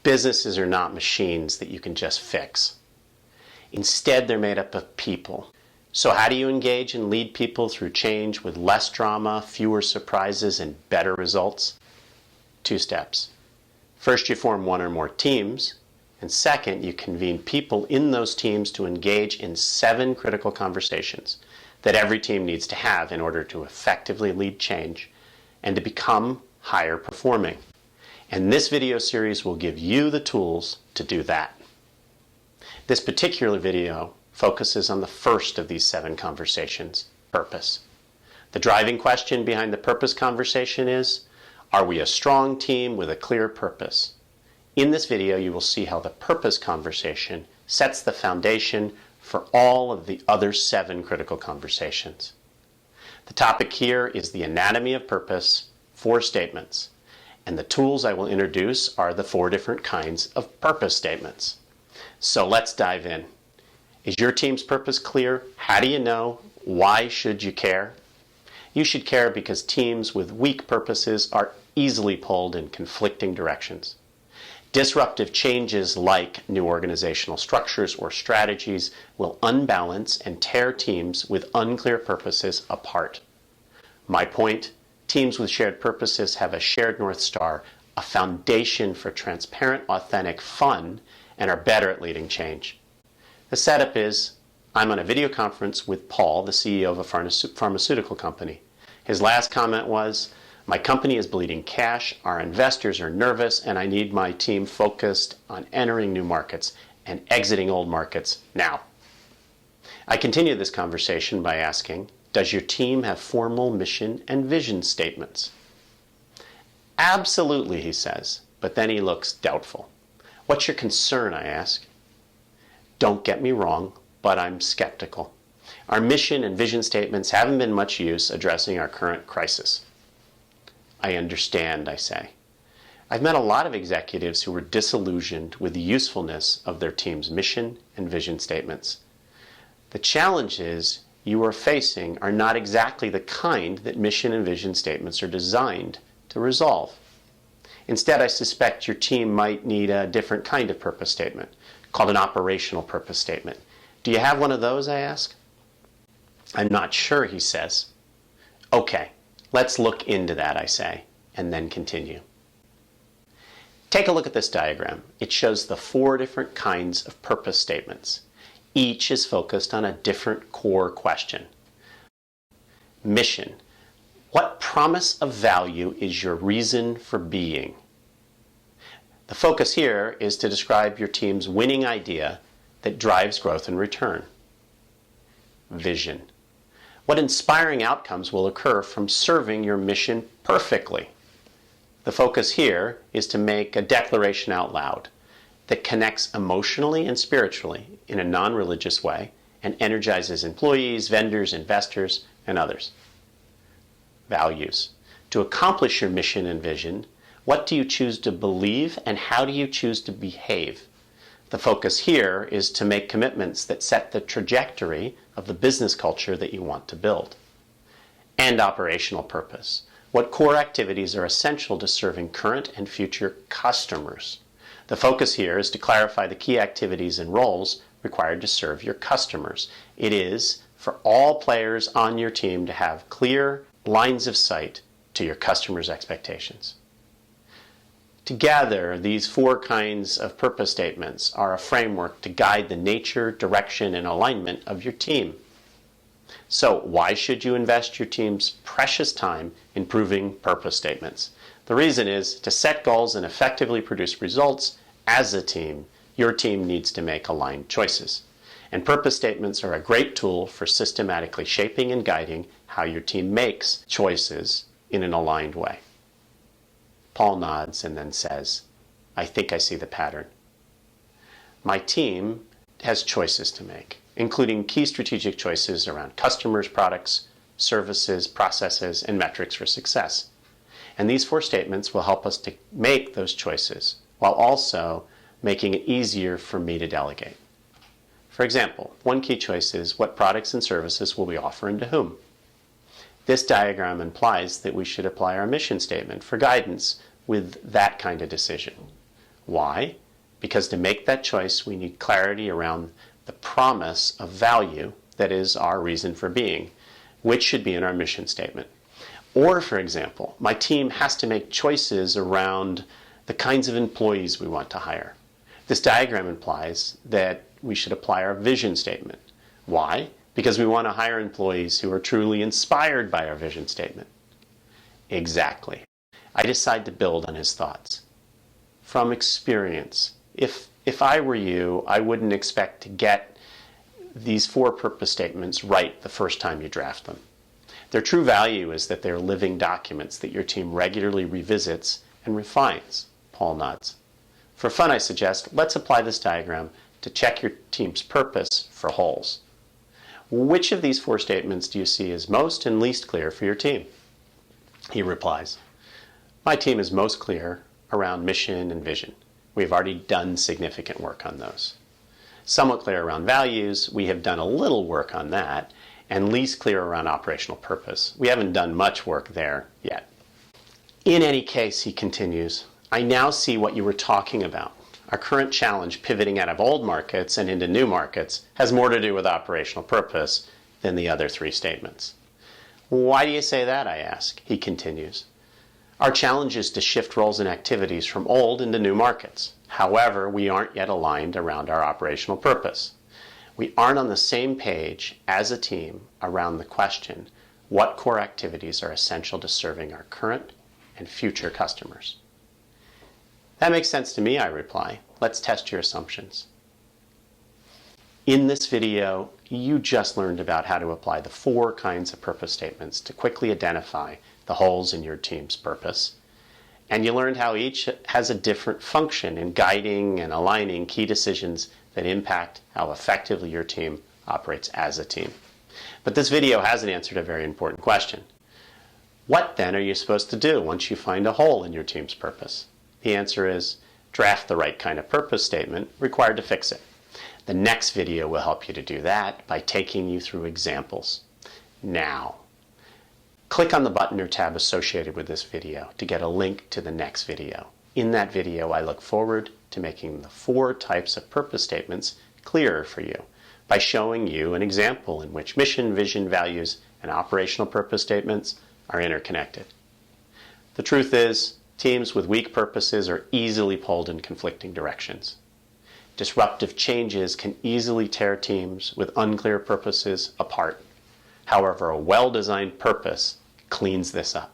Businesses are not machines that you can just fix. Instead, they're made up of people. So how do you engage and lead people through change with less drama, fewer surprises, and better results? 2 steps. First, you form 1 or more teams. And second, you convene people in those teams to engage in 7 critical conversations that every team needs to have in order to effectively lead change and to become higher performing. And this video series will give you the tools to do that. This particular video focuses on the first of these 7 conversations, purpose. The driving question behind the purpose conversation is, are we a strong team with a clear purpose? In this video, you will see how the purpose conversation sets the foundation for all of the other 7 critical conversations. The topic here is the anatomy of purpose, 4 statements. And the tools I will introduce are the 4 different kinds of purpose statements. So let's dive in. Is your team's purpose clear? How do you know? Why should you care? You should care because teams with weak purposes are easily pulled in conflicting directions. Disruptive changes like new organizational structures or strategies will unbalance and tear teams with unclear purposes apart. My point, teams with shared purposes have a shared North Star, a foundation for transparent, authentic fun, and are better at leading change. The setup is, I'm on a video conference with Paul, the CEO of a pharmaceutical company. His last comment was, my company is bleeding cash, our investors are nervous, and I need my team focused on entering new markets and exiting old markets now. I continue this conversation by asking, does your team have formal mission and vision statements? Absolutely, he says, but then he looks doubtful. What's your concern, I ask? Don't get me wrong, but I'm skeptical. Our mission and vision statements haven't been much use addressing our current crisis. I understand, I say. I've met a lot of executives who were disillusioned with the usefulness of their team's mission and vision statements. The challenges you are facing are not exactly the kind that mission and vision statements are designed to resolve. Instead, I suspect your team might need a different kind of purpose statement, called an operational purpose statement. Do you have one of those, I ask? I'm not sure, he says. Okay, let's look into that, I say, and then continue. Take a look at this diagram. It shows the 4 different kinds of purpose statements. Each is focused on a different core question. Mission. What promise of value is your reason for being? The focus here is to describe your team's winning idea that drives growth and return. Vision. What inspiring outcomes will occur from serving your mission perfectly? The focus here is to make a declaration out loud that connects emotionally and spiritually in a non-religious way and energizes employees, vendors, investors, and others. Values. To accomplish your mission and vision, what do you choose to believe and how do you choose to behave? The focus here is to make commitments that set the trajectory of the business culture that you want to build. And operational purpose. What core activities are essential to serving current and future customers? The focus here is to clarify the key activities and roles required to serve your customers. It is for all players on your team to have clear lines of sight to your customers' expectations. Together, these 4 kinds of purpose statements are a framework to guide the nature, direction, and alignment of your team. So, why should you invest your team's precious time in proving purpose statements? The reason is to set goals and effectively produce results as a team. Your team needs to make aligned choices. And purpose statements are a great tool for systematically shaping and guiding how your team makes choices in an aligned way. Paul nods and then says, I think I see the pattern. My team has choices to make, including key strategic choices around customers, products, services, processes, and metrics for success. And these 4 statements will help us to make those choices while also making it easier for me to delegate. For example, one key choice is what products and services will we offer and to whom? This diagram implies that we should apply our mission statement for guidance with that kind of decision. Why? Because to make that choice, we need clarity around the promise of value that is our reason for being, which should be in our mission statement. Or, for example, my team has to make choices around the kinds of employees we want to hire. This diagram implies that we should apply our vision statement. Why? Because we want to hire employees who are truly inspired by our vision statement. Exactly. I decide to build on his thoughts. From experience, if I were you, I wouldn't expect to get these 4 purpose statements right the first time you draft them. Their true value is that they're living documents that your team regularly revisits and refines. Paul nods. For fun, I suggest, let's apply this diagram to check your team's purpose for holes. Which of these 4 statements do you see as most and least clear for your team? He replies, my team is most clear around mission and vision. We've already done significant work on those. Somewhat clear around values, we have done a little work on that, and least clear around operational purpose. We haven't done much work there yet. In any case, he continues, I now see what you were talking about. Our current challenge pivoting out of old markets and into new markets has more to do with operational purpose than the other 3 statements. Why do you say that, I ask? He continues. Our challenge is to shift roles and activities from old into new markets. However, we aren't yet aligned around our operational purpose. We aren't on the same page as a team around the question, what core activities are essential to serving our current and future customers? That makes sense to me, I reply. Let's test your assumptions. In this video, you just learned about how to apply the 4 kinds of purpose statements to quickly identify the holes in your team's purpose. And you learned how each has a different function in guiding and aligning key decisions that impact how effectively your team operates as a team. But this video hasn't answered a very important question. What then are you supposed to do once you find a hole in your team's purpose? The answer is draft the right kind of purpose statement required to fix it. The next video will help you to do that by taking you through examples. Now, click on the button or tab associated with this video to get a link to the next video. In that video, I look forward to making the 4 types of purpose statements clearer for you by showing you an example in which mission, vision, values, and operational purpose statements are interconnected. The truth is, teams with weak purposes are easily pulled in conflicting directions. Disruptive changes can easily tear teams with unclear purposes apart. However, a well-designed purpose cleans this up.